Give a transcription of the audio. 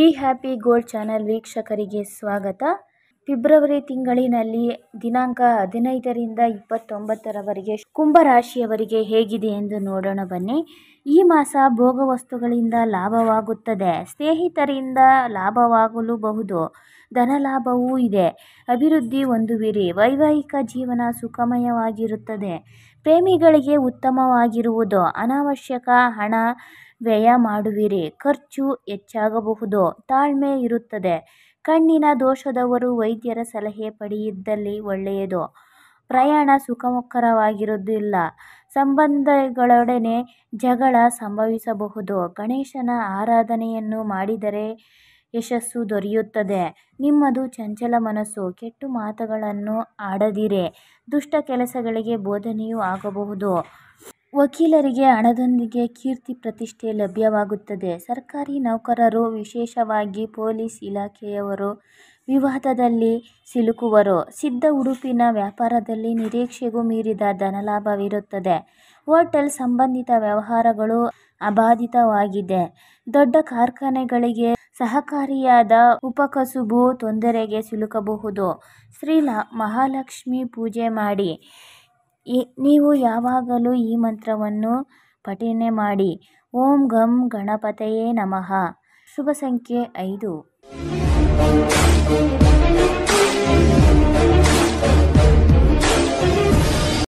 Be happy gold channel ವೀಕ್ಷಕರಿಗೆ ಸ್ವಾಗತ. February ತಿಂಗಳಿನಲ್ಲಿ ದಿನಾಂಕ 15ರಿಂದ 29ರವರೆಗೆ ಕುಂಭರಾಶಿಯವರಿಗೆ ಹೇಗಿದೆ ಎಂದು ನೋಡೋಣ ಬನ್ನಿ. ಈ ಮಾಸ ಭೋಗವಸ್ತುಗಳಿಂದ ಲಾಭವಾಗುತ್ತದೆ. ಸ್ನೇಹಿತರಿಂದ ಲಾಭವಾಗಲೂಬಹುದು. ಧನಲಾಭವೂ ಇದೆ. ಅಭಿವೃದ್ಧಿ ಹೊಂದುವಿರಿ. ವೈವಾಹಿಕ ಜೀವನ ಸುಖಮಯವಾಗಿರುತ್ತದೆ. ಪ್ರೇಮಿಗಳಿಗೆ ಉತ್ತಮವಾಗಿರುವುದು. ಅನಾವಶ್ಯಕ ಹಣ ವ್ಯಯ ಮಾಡುವಿರಿ. ಖರ್ಚು ಹೆಚ್ಚಾಗಬಹುದು. ತಾಳ್ಮೆ ಇರುತ್ತದೆ. ಕಣ್ಣಿನ ದೋಷದವರು ವೈದ್ಯರ ಸಲಹೆ ಪಡೆಯಿದ್ದಲ್ಲಿ ಒಳ್ಳೆಯದು. ಪ್ರಯಾಣ ಸುಖಕರವಾಗಿರುವುದಿಲ್ಲ. ಸಂಬಂಧಿಗಳೊಡನೆ ಜಗಳ ಸಂಭವಿಸಬಹುದು. ಗಣೇಶನ ಆರಾಧನೆಯನ್ನು ಮಾಡಿದರೆ ಯಶಸ್ಸು ದೊರೆಯುತ್ತದೆ. ನಿಮ್ಮದು ಚಂಚಲ ಮನಸ್ಸು. ಕೆಟ್ಟ ಮಾತುಗಳನ್ನು ಆಡದಿರಿ. ದುಷ್ಟ ಕೆಲಸಗಳಿಗೆ ಬೋಧನೆಯೂ ಆಗಬಹುದು. ವಕೀಲರಿಗೆ ಹಣದೊಂದಿಗೆ ಕೀರ್ತಿ ಪ್ರತಿಷ್ಠೆ ಲಭ್ಯವಾಗುತ್ತದೆ. ಸರ್ಕಾರಿ ನೌಕರರು, ವಿಶೇಷವಾಗಿ ಪೊಲೀಸ್ ಇಲಾಖೆಯವರು ವಿವಾದದಲ್ಲಿ ಸಿಲುಕುವರು. ಸಿದ್ಧ ಉಡುಪಿನ ವ್ಯಾಪಾರದಲ್ಲಿ ನಿರೀಕ್ಷೆಗೂ ಮೀರಿದ ಧನಲಾಭವಿರುತ್ತದೆ. ಹೋಟೆಲ್ ಸಂಬಂಧಿತ ವ್ಯವಹಾರಗಳು ಅಬಾಧಿತವಾಗಿದೆ. ದೊಡ್ಡ ಕಾರ್ಖಾನೆಗಳಿಗೆ ಸಹಕಾರಿಯಾದ ಉಪಕಸುಬು ತೊಂದರೆಗೆ ಸಿಲುಕಬಹುದು. ಶ್ರೀ ಮಹಾಲಕ್ಷ್ಮಿ ಪೂಜೆ ಮಾಡಿ. ನೀವು ಯಾವಾಗಲೂ ಈ ಮಂತ್ರವನ್ನು ಪಠನೆ ಮಾಡಿ. ಓಂ ಗಂ ಗಣಪತಯೇ ನಮಃ. ಶುಭ ಸಂಖ್ಯೆ 5.